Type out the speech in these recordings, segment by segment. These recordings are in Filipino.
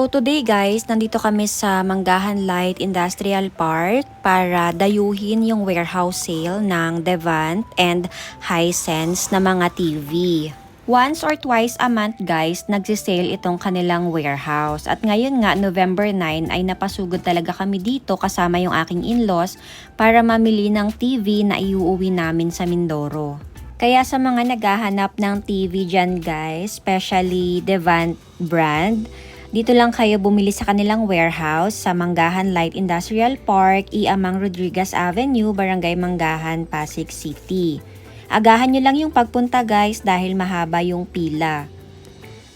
So today guys, nandito kami sa Manggahan Light Industrial Park para dayuhin yung warehouse sale ng Devant and Hisense na mga TV. Once or twice a month guys, nagsisale itong kanilang warehouse. At ngayon nga, November 9 ay napasugod talaga kami dito kasama yung aking in-laws para mamili ng TV na iuuwi namin sa Mindoro. Kaya sa mga naghahanap ng TV dyan guys, especially Devant brand, dito lang kayo bumili sa kanilang warehouse sa Manggahan Light Industrial Park, Amang Rodriguez Avenue, Barangay Manggahan, Pasig City. Agahan nyo lang yung pagpunta guys dahil mahaba yung pila.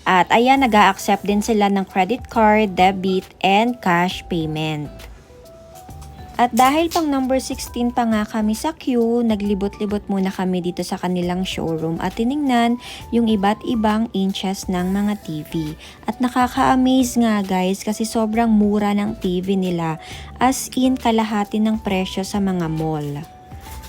At ayan, nag-a-accept din sila ng credit card, debit, and cash payment. At dahil pang number 16 pa nga kami sa queue, naglibot-libot muna kami dito sa kanilang showroom at tiningnan yung iba't ibang inches ng mga TV. At nakaka-amaze nga guys kasi sobrang mura ng TV nila, as in kalahati ng presyo sa mga mall.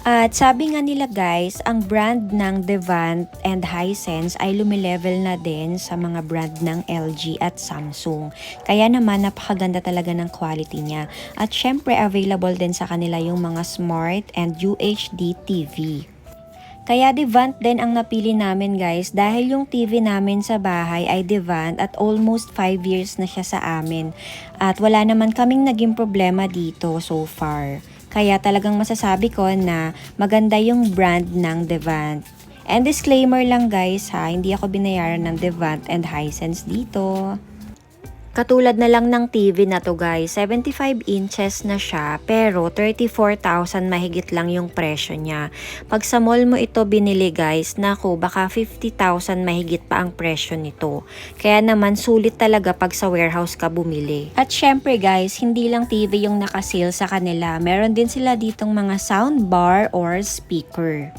At sabi nga nila guys, ang brand ng Devant and Hisense ay lumilevel na din sa mga brand ng LG at Samsung. Kaya naman napakaganda talaga ng quality niya. At syempre available din sa kanila yung mga smart and UHD TV. Kaya Devant din ang napili namin guys dahil yung TV namin sa bahay ay Devant at almost 5 years na siya sa amin. At wala naman kaming naging problema dito so far. Kaya talagang masasabi ko na maganda yung brand ng Devant. And disclaimer lang guys ha, hindi ako binayaran ng Devant and Hisense dito. Katulad na lang ng TV na to guys, 75 inches na siya pero 34,000 mahigit lang yung presyo niya. Pag sa mall mo ito binili guys, naku baka 50,000 mahigit pa ang presyo nito. Kaya naman sulit talaga pag sa warehouse ka bumili. At syempre guys, hindi lang TV yung nakasale sa kanila, meron din sila ditong mga soundbar or speaker.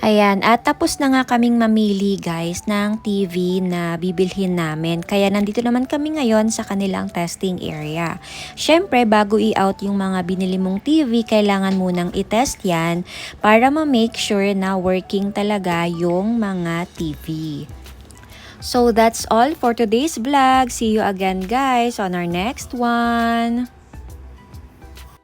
Ayan, at tapos na nga kaming mamili guys ng TV na bibilhin namin. Kaya nandito naman kami ngayon sa kanilang testing area. Syempre, bago i-out yung mga binili mong TV, kailangan munang i-test yan para ma-make sure na working talaga yung mga TV. So that's all for today's vlog. See you again guys on our next one.